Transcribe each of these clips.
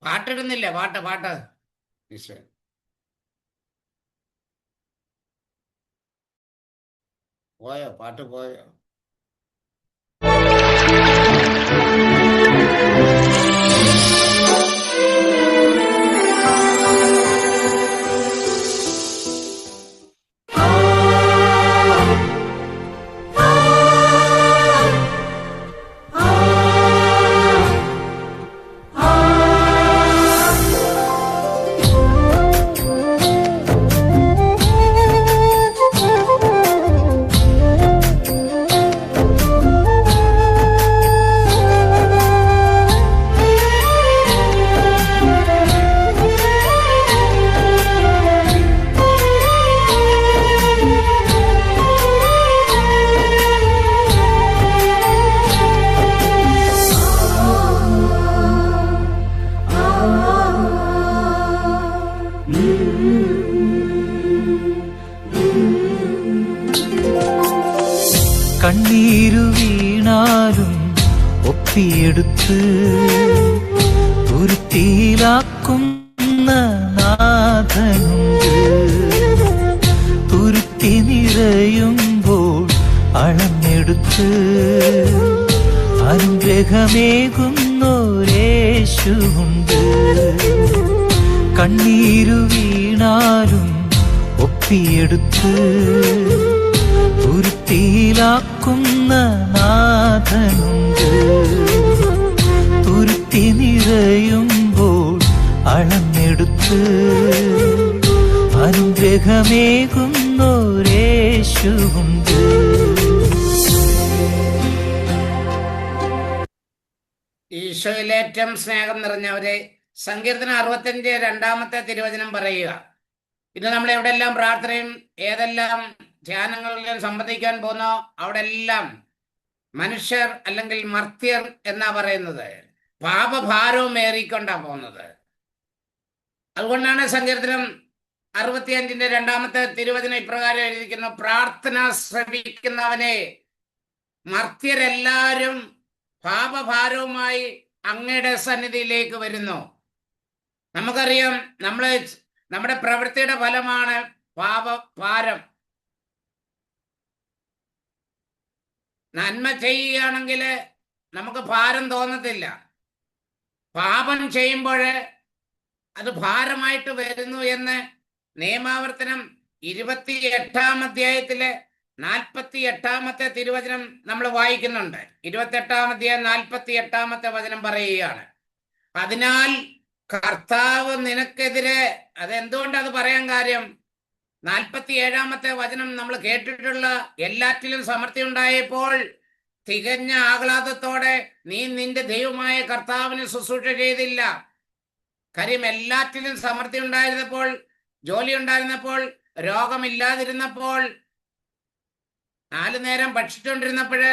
പാട്ടിടുന്നില്ലേ? പാട്ട് ഈശോ പോയോ? പാട്ട് പോയോ? കണ്ണീരു വീണാലും ഒപ്പിയെടുത്ത് തുരുത്തിയിലാക്കുന്ന നാഥനുണ്ട്. തുരുത്തി നിറയുമ്പോൾ അളന്നെടുത്ത് അനുഗ്രഹമേകുന്നോരേശുണ്ട്. കണ്ണീരു വീണാലും ഒപ്പിയെടുത്ത് തുരുത്തിയിലാക്കുന്ന നാഥനുണ്ട്. തുരുത്തി നിറയുമ്പോൾ അളന്നെടുത്ത് അനുഗ്രഹമേകുന്നോരേശുണ്ട്. ഈശോയിലേറ്റം സ്നേഹം നിറഞ്ഞവരെ, സങ്കീർത്തനം 65 തിരുവചനം പറയുക. ഇന്ന് നമ്മൾ എവിടെല്ലാം പ്രാർത്ഥനയും ഏതെല്ലാം ധ്യാനങ്ങളിലും സംബന്ധിക്കാൻ പോകുന്നോ അവിടെ എല്ലാം മനുഷ്യർ അല്ലെങ്കിൽ മർത്യർ എന്നാ പറയുന്നത്. പാപഭാരവും ഏറിക്കൊണ്ടാ പോകുന്നത്. അതുകൊണ്ടാണ് സങ്കീർത്തനം 65 തിരുവചനം ഇപ്രകാരം എഴുതിയിരിക്കുന്നു: പ്രാർത്ഥന ശ്രവിക്കുന്നവനെ, മർത്യരെല്ലാവരും പാപഭാരവുമായി അങ്ങയുടെ സന്നിധിയിലേക്ക് വരുന്നു. നമുക്കറിയാം, നമ്മുടെ പ്രവൃത്തിയുടെ ഫലമാണ് പാപഭാരം. നന്മ ചെയ്യുകയാണെങ്കിൽ നമുക്ക് ഭാരം തോന്നത്തില്ല. പാപം ചെയ്യുമ്പോൾ അത് ഭാരമായിട്ട് വരുന്നു എന്ന് നിയമാവർത്തനം 28 48 തിരുവചനം നമ്മൾ വായിക്കുന്നുണ്ട്. 28 48 വചനം പറയുകയാണ്: അതിനാൽ കർത്താവ് നിനക്കെതിരെ. അതെന്തുകൊണ്ട് അത് പറയാൻ കാര്യം? 47 വചനം നമ്മൾ കേട്ടിട്ടുള്ള എല്ലാറ്റിലും സമൃദ്ധി ഉണ്ടായപ്പോൾ തികഞ്ഞ ആഹ്ലാദത്തോടെ നീ നിന്റെ ദൈവമായ കർത്താവിന് ശുശ്രൂഷ ചെയ്തില്ല. കാര്യം, എല്ലാറ്റിലും സമൃദ്ധി ഉണ്ടായിരുന്നപ്പോൾ, ജോലി ഉണ്ടായിരുന്നപ്പോൾ, രോഗമില്ലാതിരുന്നപ്പോൾ, 4 നേരം ഭക്ഷിച്ചുകൊണ്ടിരുന്നപ്പോഴ്,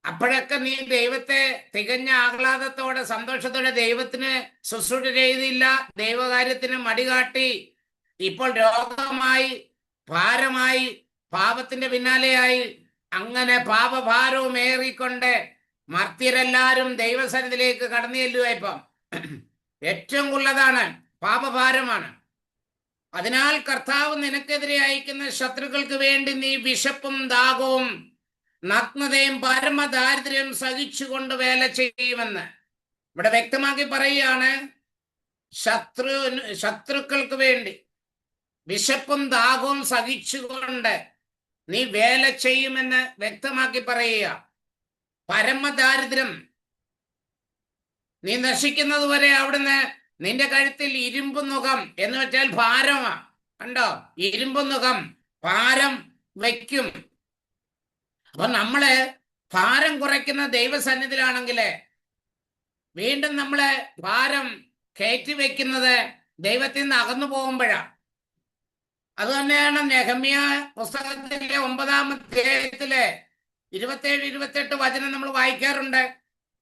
അപ്പോഴൊക്കെ നീ ദൈവത്തെ തികഞ്ഞ ആഹ്ലാദത്തോടെ സന്തോഷത്തോടെ ദൈവത്തിന് ശുശ്രൂഷ ചെയ്തില്ല, ദൈവകാര്യത്തിന് മടികാട്ടി. ഇപ്പോൾ രോഗമായി, ഭാരമായി, പാപത്തിന്റെ പിന്നാലെയായി, അങ്ങനെ പാപഭാരവും ഏറിക്കൊണ്ട് മർത്യരെല്ലാരും ദൈവസന്നിധിയിലേക്ക് കടന്നു ചെല്ലുക. ഇപ്പം ഏറ്റവും ഉള്ളതാണ് പാപഭാരമാണ്. അതിനാൽ കർത്താവ് നിനക്കെതിരെ അയക്കുന്ന ശത്രുക്കൾക്ക് വേണ്ടി നീ വിശപ്പും ദാഹവും നഗ്നതയും പരമദാരിദ്ര്യം സഹിച്ചുകൊണ്ട് വേല ചെയ്യുമെന്ന് ഇവിടെ വ്യക്തമാക്കി പറയുകയാണ്. ശത്രുക്കൾക്ക് വേണ്ടി വിശപ്പും ദാഹവും സഹിച്ചുകൊണ്ട് നീ വേല ചെയ്യുമെന്ന് വ്യക്തമാക്കി പറയുക. പരമദാരിദ്ര്യം, നീ നശിക്കുന്നത് വരെ അവിടുന്ന് നിന്റെ കഴുത്തിൽ ഇരുമ്പ് നുകം എന്ന് വെച്ചാൽ ഭാരമാ. കണ്ടോ? ഇരുമ്പ് നുകം, ഭാരം വയ്ക്കും. അപ്പൊ നമ്മള് ഭാരം കുറയ്ക്കുന്ന ദൈവസന്നിധിയിലാണെങ്കില് വീണ്ടും നമ്മളെ ഭാരം കയറ്റി വെക്കുന്നത് ദൈവത്തിൽ നിന്ന് അകന്നു പോകുമ്പോഴാണ്. അത് തന്നെയാണ് നെഹമ്യാ പുസ്തകത്തിലെ 9 അധ്യായത്തിലെ 27 28 വചനം നമ്മൾ വായിക്കാറുണ്ട്.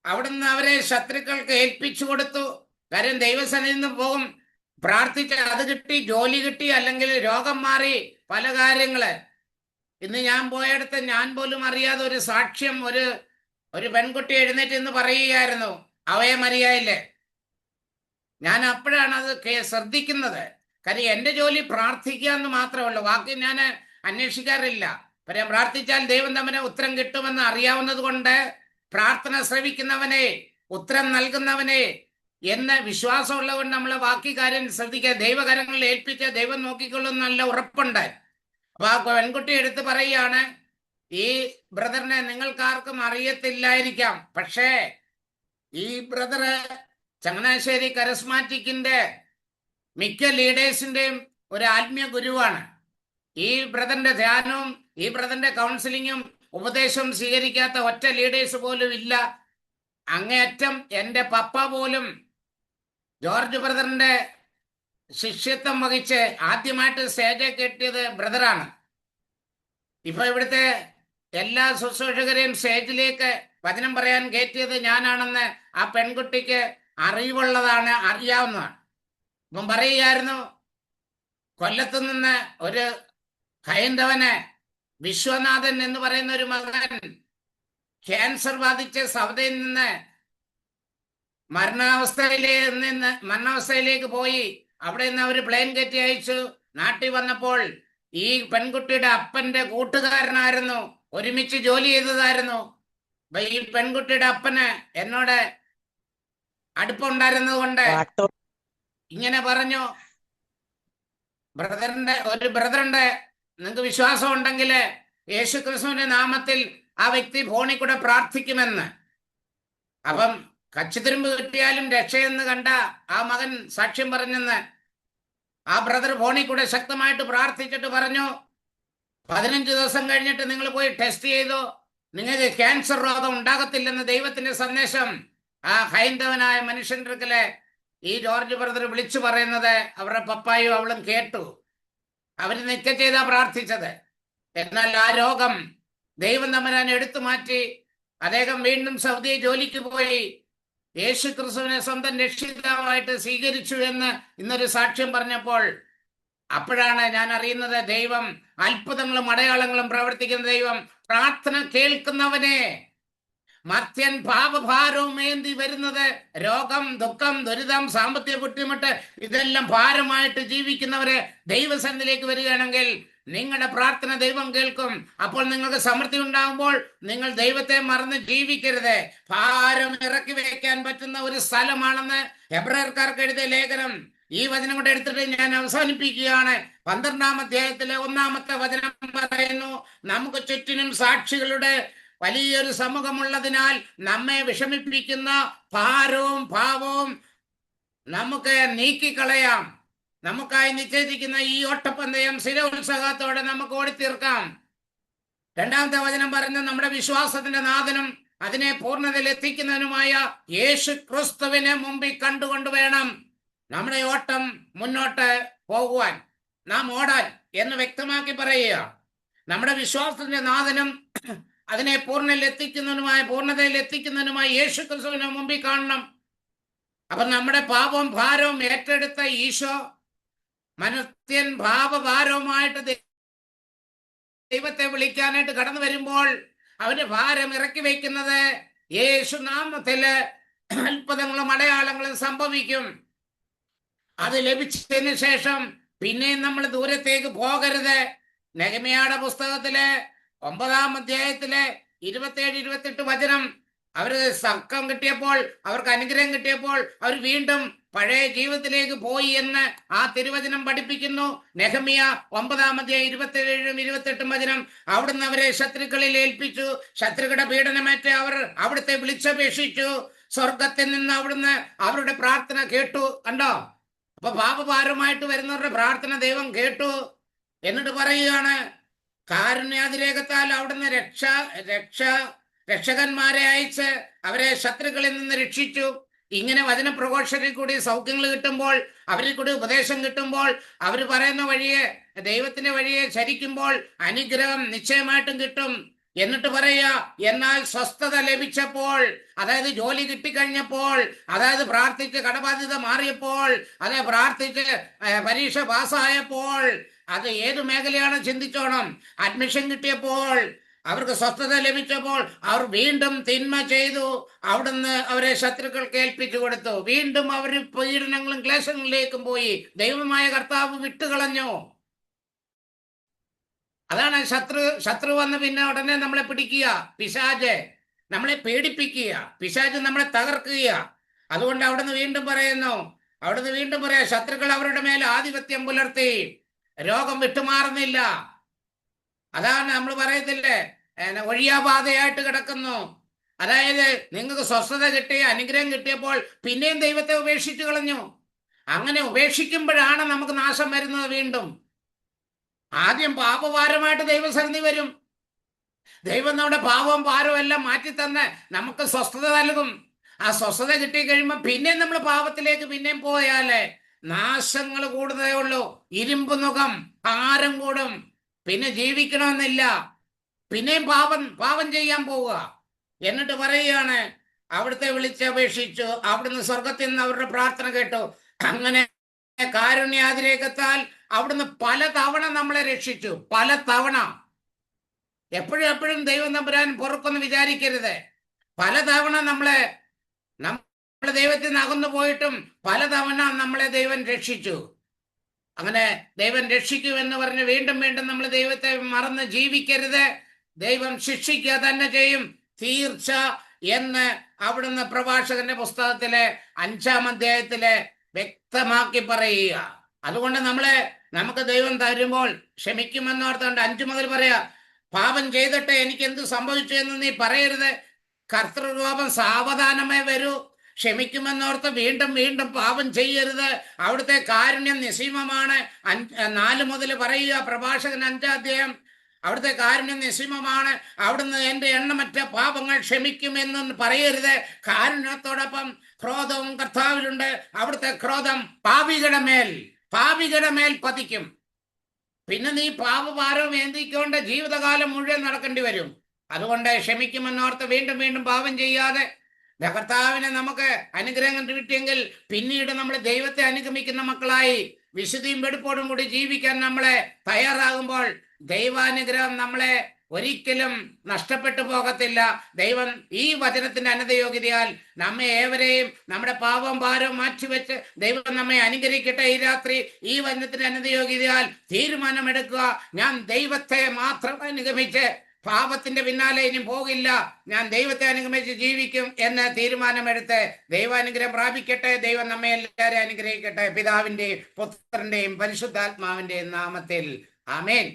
അവിടുന്ന് അവരെ ശത്രുക്കൾക്ക് ഏൽപ്പിച്ചു കൊടുത്തു. കാര്യം ദൈവസന്നിധിയിൽ നിന്ന് പോകും, പ്രാർത്ഥിച്ച് അത് കിട്ടി, ജോലി കിട്ടി, അല്ലെങ്കിൽ രോഗം മാറി, പല കാര്യങ്ങള്. ഇന്ന് ഞാൻ പോയടുത്ത് ഞാൻ പോലും അറിയാതെ ഒരു സാക്ഷ്യം, ഒരു പെൺകുട്ടി എഴുന്നേറ്റ് എന്ന് പറയുകയായിരുന്നു, അവയെ മരിയായില്ലേ. ഞാൻ അപ്പോഴാണ് അത് ശ്രദ്ധിക്കുന്നത്. കാര്യം എൻ്റെ ജോലി പ്രാർത്ഥിക്കുക എന്ന് മാത്രമേ ഉള്ളൂ, ബാക്കി ഞാൻ അന്വേഷിക്കാറില്ല. ഞാൻ പ്രാർത്ഥിച്ചാൽ ദൈവം തമ്മിൽ ഉത്തരം കിട്ടുമെന്ന് അറിയാവുന്നത് കൊണ്ട് പ്രാർത്ഥന ശ്രവിക്കുന്നവനെ, ഉത്തരം നൽകുന്നവനെ എന്ന വിശ്വാസമുള്ളതുകൊണ്ട് നമ്മൾ ബാക്കി കാര്യം ശ്രദ്ധിക്കുക. ദൈവകരങ്ങളിൽ ഏൽപ്പിച്ച ദൈവം നോക്കിക്കൊള്ളും നല്ല ഉറപ്പുണ്ട്. അപ്പൊ ആ പെൺകുട്ടി എടുത്ത് പറയുകയാണ്, ഈ ബ്രദറിനെ നിങ്ങൾക്കാർക്കും അറിയത്തില്ലായിരിക്കാം, പക്ഷേ ഈ ബ്രദറ് ചങ്ങനാശ്ശേരി കരസ്മാറ്റിക്കിന്റെ മിക്ക ലീഡേഴ്സിന്റെയും ഒരു ആത്മീയ ഗുരുവാണ്. ഈ ബ്രദറിന്റെ ധ്യാനവും ഈ ബ്രദറിന്റെ കൗൺസിലിങ്ങും ഉപദേശവും സ്വീകരിക്കാത്ത ഒറ്റ ലീഡേഴ്സ് പോലും ഇല്ല. അങ്ങേയറ്റം എൻ്റെ പപ്പ പോലും ജോർജ് ബ്രദറിന്റെ ശിഷ്യത്വം വഹിച്ച് ആദ്യമായിട്ട് സ്റ്റേജ് കെട്ടിയത് ബ്രദറാണ്. ഇപ്പൊ ഇവിടുത്തെ എല്ലാ ശുശ്രൂഷകരെയും സ്റ്റേജിലേക്ക് വചനം പറയാൻ കയറ്റിയത് ഞാനാണെന്ന് ആ പെൺകുട്ടിക്ക് അറിവുള്ളതാണ്, അറിയാവുന്നതാണ്. ഇപ്പം പറയുകയായിരുന്നു, കൊല്ലത്തു നിന്ന് ഒരു ഹൈന്ദവന് വിശ്വനാഥൻ എന്ന് പറയുന്ന ഒരു മകൻ ക്യാൻസർ ബാധിച്ച് സൗദയിൽ നിന്ന് മരണാവസ്ഥയിലേക്ക് പോയി. അവിടെ നിന്ന് അവർ പ്ലെയിൻ കയറ്റി അയച്ചു. നാട്ടിൽ വന്നപ്പോൾ ഈ പെൺകുട്ടിയുടെ അപ്പന്റെ കൂട്ടുകാരനായിരുന്നു, ഒരുമിച്ച് ജോലി ചെയ്തതായിരുന്നു. ഈ പെൺകുട്ടിയുടെ അപ്പന് എന്നോട് അടുപ്പമുണ്ടായിരുന്നത് കൊണ്ട് ഇങ്ങനെ പറഞ്ഞു, ഒരു ബ്രദറുണ്ട്, നിങ്ങൾക്ക് വിശ്വാസം ഉണ്ടെങ്കിൽ യേശു ക്രിസ്തുവിന്റെ നാമത്തിൽ ആ വ്യക്തി ഫോണിൽ കൂടെ പ്രാർത്ഥിക്കുമെന്ന്. അപ്പം കച്ചിത്തുരുമ്പ് കിട്ടിയാലും രക്ഷയെന്ന് കണ്ട ആ മകൻ സാക്ഷ്യം പറഞ്ഞെന്ന് ആ ബ്രദർ ഫോണിൽ കൂടെ ശക്തമായിട്ട് പ്രാർത്ഥിച്ചിട്ട് പറഞ്ഞു, 15 ദിവസം കഴിഞ്ഞിട്ട് നിങ്ങൾ പോയി ടെസ്റ്റ് ചെയ്തോ, നിങ്ങൾക്ക് ക്യാൻസർ രോഗം ഉണ്ടാകത്തില്ലെന്ന് ദൈവത്തിന്റെ സന്ദേശം ആ ഹൈന്ദവനായ മനുഷ്യന്റെ അടുക്കല് ഈ ജോർജ് ബ്രദർ വിളിച്ചു പറയുന്നത് അവരുടെ പപ്പായും അവളും കേട്ടു. അവര് നിത്യ ചെയ്താ പ്രാർത്ഥിച്ചത്. എന്നാൽ ആ രോഗം ദൈവം തമ്പുരാൻ എടുത്തു മാറ്റി. അദ്ദേഹം വീണ്ടും സൗദി ജോലിക്ക് പോയി യേശു ക്രിസ്തുവിനെ സ്വന്തം രക്ഷിതാവായിട്ട് സ്വീകരിച്ചു എന്ന് ഇന്നൊരു സാക്ഷ്യം പറഞ്ഞപ്പോൾ അപ്പോഴാണ് ഞാൻ അറിയുന്നത്, ദൈവം അത്ഭുതങ്ങളും അടയാളങ്ങളും പ്രവർത്തിക്കുന്ന ദൈവം. പ്രാർത്ഥന കേൾക്കുന്നവനെ മർത്യൻ പാപഭാരവും ഏന്തി വരുന്നത്, രോഗം, ദുഃഖം, ദുരിതം, സാമ്പത്തിക ബുദ്ധിമുട്ട്, ഇതെല്ലാം ഭാരമായിട്ട് ജീവിക്കുന്നവരെ ദൈവസന്നിധിയിലേക്ക് വരികയാണെങ്കിൽ നിങ്ങളുടെ പ്രാർത്ഥന ദൈവം കേൾക്കും. അപ്പോൾ നിങ്ങൾക്ക് സമൃദ്ധി ഉണ്ടാകുമ്പോൾ നിങ്ങൾ ദൈവത്തെ മറന്ന് ജീവിക്കരുത്. ഭാരം ഇറക്കി വയ്ക്കാൻ പറ്റുന്ന ഒരു സ്ഥലമാണെന്ന് എബ്രായർക്കാർക്ക് എഴുതിയ ലേഖനം. ഈ വചനം കൊണ്ട് എടുത്തിട്ട് ഞാൻ അവസാനിപ്പിക്കുകയാണ്. 12-ാം അധ്യായത്തിലെ 1-ാമത്തെ വചനം പറയുന്നു, നമുക്ക് ചുറ്റിനും സാക്ഷികളുടെ വലിയൊരു സമൂഹമുള്ളതിനാൽ നമ്മെ വിഷമിപ്പിക്കുന്ന ഭാരവും പാപവും നമുക്ക് നീക്കിക്കളയാം. നമുക്കായി നിശ്ചയിച്ചിരിക്കുന്ന ഈ ഓട്ടപ്പന്തയം സ്ഥിരോത്സാഹത്തോടെ നമുക്ക് ഓടിത്തീർക്കാം. 2-ാമത്തെ വചനം പറയുന്നത്, നമ്മുടെ വിശ്വാസത്തിന്റെ നാഥനും അതിനെ പൂർണ്ണതയിൽ എത്തിക്കുന്നതിനുമായ യേശു ക്രിസ്തുവിനെ മുമ്പിൽ കണ്ടുകൊണ്ട് വേണം നമ്മുടെ ഓട്ടം മുന്നോട്ട് പോകുവാൻ, നാം ഓടാൻ എന്ന് വ്യക്തമാക്കി പറയുക. നമ്മുടെ വിശ്വാസത്തിന്റെ നാഥനും അതിനെ പൂർണ്ണതയിൽ എത്തിക്കുന്നതിനുമായി യേശു ക്രിസ്തുവിനെ മുമ്പിൽ കാണണം. അപ്പൊ നമ്മുടെ പാപവും ഭാരവും ഏറ്റെടുത്ത ഈശോ മനുഷ്യൻ പാപഭാരവുമായിട്ട് ദൈവത്തെ വിളിക്കാനായിട്ട് കടന്നു വരുമ്പോൾ അവന്റെ ഭാരം ഇറക്കി വയ്ക്കുന്നത് യേശു നാമത്തില് അത്ഭുതങ്ങളും അടയാളങ്ങളും സംഭവിക്കും. അത് ലഭിച്ചതിന് ശേഷം പിന്നെയും നമ്മൾ ദൂരത്തേക്ക് പോകരുത്. നെഹെമ്യായുടെ പുസ്തകത്തിലെ 9-ാം അധ്യായത്തിലെ 27-28 വചനം, അവര് തർക്കം കിട്ടിയപ്പോൾ, അവർക്ക് അനുഗ്രഹം കിട്ടിയപ്പോൾ അവർ വീണ്ടും പഴയ ജീവിതത്തിലേക്ക് പോയി എന്ന് ആ തിരുവചനം പഠിപ്പിക്കുന്നു. നെഹെമ്യ 9-ാം അധ്യായം 27-28 വചനം, അവിടുന്ന് അവരെ ശത്രുക്കളിൽ ഏൽപ്പിച്ചു. ശത്രുക്കളുടെ പീഡനമേറ്റ് അവർ അവിടുത്തെ വിളിച്ചപേക്ഷിച്ചു. സ്വർഗത്തിൽ നിന്ന് അവിടുന്ന് അവരുടെ പ്രാർത്ഥന കേട്ടു. കണ്ടോ? അപ്പൊ പാപഭാരമായിട്ട് വരുന്നവരുടെ പ്രാർത്ഥന ദൈവം കേട്ടു. എന്നിട്ട് പറയുകയാണ്, കാരുണ്യാതിരേകത്താൽ അവിടുന്ന് രക്ഷകന്മാരെ അയച്ച് അവരെ ശത്രുക്കളിൽ നിന്ന് രക്ഷിച്ചു. ഇങ്ങനെ വചനപ്രഘോഷത്തിൽ കൂടി സൗഖ്യങ്ങൾ കിട്ടുമ്പോൾ, അവരിൽ കൂടി ഉപദേശം കിട്ടുമ്പോൾ, അവർ പറയുന്ന വഴിയെ, ദൈവത്തിന്റെ വഴിയെ ചരിക്കുമ്പോൾ അനുഗ്രഹം നിശ്ചയമായിട്ടും കിട്ടും. എന്നിട്ട് പറയുക, എന്നാൽ സ്വസ്ഥത ലഭിച്ചപ്പോൾ, അതായത് ജോലി കിട്ടിക്കഴിഞ്ഞപ്പോൾ, അതായത് പ്രാർത്ഥിച്ച് കടബാധ്യത മാറിയപ്പോൾ, അതായത് പ്രാർത്ഥിച്ച് പരീക്ഷ പാസ്സായപ്പോൾ, അത് ഏത് മേഖലയാണ് ചിന്തിച്ചോണം. അഡ്മിഷൻ കിട്ടിയപ്പോൾ, അവർക്ക് സ്വസ്ഥത ലഭിച്ചപ്പോൾ അവർ വീണ്ടും തിന്മ ചെയ്തു. അവിടുന്ന് അവരെ ശത്രുക്കൾക്ക് ഏൽപ്പിച്ചു കൊടുത്തു. വീണ്ടും അവർ പീഡനങ്ങളും ക്ലേശങ്ങളിലേക്കും പോയി. ദൈവമായ കർത്താവ് വിട്ടുകളഞ്ഞു. അതാണ് ശത്രു വന്ന് പിന്നെ ഉടനെ നമ്മളെ പിടിക്കുക. പിശാച് നമ്മളെ പേടിപ്പിക്കുക. പിശാച് നമ്മളെ തകർക്കുക. അതുകൊണ്ട് അവിടുന്ന് വീണ്ടും പറയാ, ശത്രുക്കൾ അവരുടെ മേൽ ആധിപത്യം പുലർത്തി. രോഗം വിട്ടുമാറുന്നില്ല. അതാണ് നമ്മൾ പറയത്തില്ലേ, ഒഴിയാബാധയായിട്ട് കിടക്കുന്നു. അതായത് നിങ്ങൾക്ക് സ്വസ്ഥത കിട്ടിയ, അനുഗ്രഹം കിട്ടിയപ്പോൾ പിന്നെയും ദൈവത്തെ ഉപേക്ഷിച്ചു കളഞ്ഞു. അങ്ങനെ ഉപേക്ഷിക്കുമ്പോഴാണ് നമുക്ക് നാശം വരുന്നത്. വീണ്ടും ആദ്യം പാപഭാരമായിട്ട് ദൈവസന്നിധി വരും. ദൈവം നമ്മുടെ പാപവും ഭാരവും എല്ലാം മാറ്റി തന്ന് നമുക്ക് സ്വസ്ഥത നൽകും. ആ സ്വസ്ഥത കിട്ടി കഴിയുമ്പോൾ പിന്നെയും നമ്മൾ പാപത്തിലേക്ക് പിന്നെയും പോയാലേ നാശങ്ങൾ കൂടുതലേ ഉള്ളൂ. ഇരുമ്പ് മുഖം, ഭാരം കൂടും. പിന്നെ ജീവിക്കണമെന്നില്ല. പിന്നെയും പാപം ചെയ്യാൻ പോവുക. എന്നിട്ട് പറയുകയാണ്, അവിടുത്തെ വിളിച്ചപേക്ഷിച്ചു, അവിടുന്ന് സ്വർഗത്തിൽ നിന്ന് അവരുടെ പ്രാർത്ഥന കേട്ടു. അങ്ങനെ കാരുണ്യാതിരേകത്താൽ അവിടുന്ന് പലതവണ നമ്മളെ രക്ഷിച്ചു. പലതവണ. എപ്പോഴും ദൈവം തമ്പുരാൻ പൊറുക്കൊന്ന് വിചാരിക്കരുത്. പലതവണ നമ്മളെ ദൈവത്തിൽ നിന്ന് അകന്നു പോയിട്ടും പലതവണ നമ്മളെ ദൈവം രക്ഷിച്ചു. അങ്ങനെ ദൈവം രക്ഷിക്കുമെന്ന് പറഞ്ഞ് വീണ്ടും നമ്മൾ ദൈവത്തെ മറന്ന് ജീവിക്കരുത്. ദൈവം ശിക്ഷിക്കുക തന്നെ ചെയ്യും, തീർച്ച എന്ന് അവിടുന്ന് പ്രഭാഷകന്റെ പുസ്തകത്തിലെ 5-ാം അധ്യായത്തിലെ വ്യക്തമാക്കി പറയുക. അതുകൊണ്ട് നമുക്ക് ദൈവം തരുമ്പോൾ ക്ഷമിക്കുമെന്നോർത്തുകൊണ്ട് 5 മുതൽ പറയാ, പാപം ചെയ്തിട്ട് എനിക്ക് എന്ത് സംഭവിച്ചു എന്ന് നീ പറയരുത്. കർത്തൃകോപം സാവധാനമേ വരൂ. ക്ഷമിക്കുമെന്നോർത്ത് വീണ്ടും പാപം ചെയ്യരുത്. അവിടുത്തെ കാരുണ്യം നിസ്സീമമാണ്. 4 മുതൽ പറയുക പ്രഭാഷകൻ 5-ാം അധ്യായം. അവിടുത്തെ കാരുണ്യം നിസ്സീമമാണ്. അവിടുന്ന് എൻ്റെ എണ്ണമറ്റ പാപങ്ങൾ ക്ഷമിക്കുമെന്ന് പറയരുത്. കാരുണ്യത്തോടൊപ്പം ക്രോധവും കർത്താവിലുണ്ട്. അവിടുത്തെ ക്രോധം പാപികളുടെ മേൽ പതിക്കും. പിന്നെ നീ പാപഭാരവും ഏന്തിക്കൊണ്ട് ജീവിതകാലം മുഴുവൻ നടക്കേണ്ടി വരും. അതുകൊണ്ട് ക്ഷമിക്കുമെന്നോർത്ത് വീണ്ടും പാപം ചെയ്യാതെ കർത്താവിനെ നമുക്ക് അനുഗ്രഹം കിട്ടിയെങ്കിൽ പിന്നീട് നമ്മൾ ദൈവത്തെ അനുഗമിക്കുന്ന മക്കളായി വിശുദ്ധിയും വെടുപ്പോടും കൂടി ജീവിക്കാൻ നമ്മളെ തയ്യാറാകുമ്പോൾ ദൈവാനുഗ്രഹം നമ്മളെ ഒരിക്കലും നഷ്ടപ്പെട്ടു പോകത്തില്ല. ദൈവം ഈ വചനത്തിന്റെ അനന്തയോഗ്യതയാൽ നമ്മെ ഏവരെയും നമ്മുടെ പാപം ഭാരവും മാറ്റിവെച്ച് ദൈവം നമ്മെ അനുഗ്രഹിക്കട്ടെ. ഈ രാത്രി ഈ വചനത്തിന്റെ അനന്തയോഗ്യതയാൽ തീരുമാനമെടുക്കുക. ഞാൻ ദൈവത്തെ മാത്രം അനുഗമിച്ച് പാപത്തിന്റെ പിന്നാലെ ഇനി പോകില്ല, ഞാൻ ദൈവത്തെ അനുഗമിച്ച് ജീവിക്കും എന്ന് തീരുമാനമെടുത്ത് ദൈവാനുഗ്രഹം പ്രാപിക്കട്ടെ. ദൈവം നമ്മെ എല്ലാവരെയും അനുഗ്രഹിക്കട്ടെ. പിതാവിന്റെയും പുത്രന്റെയും പരിശുദ്ധാത്മാവിന്റെയും നാമത്തിൽ ആമേൻ.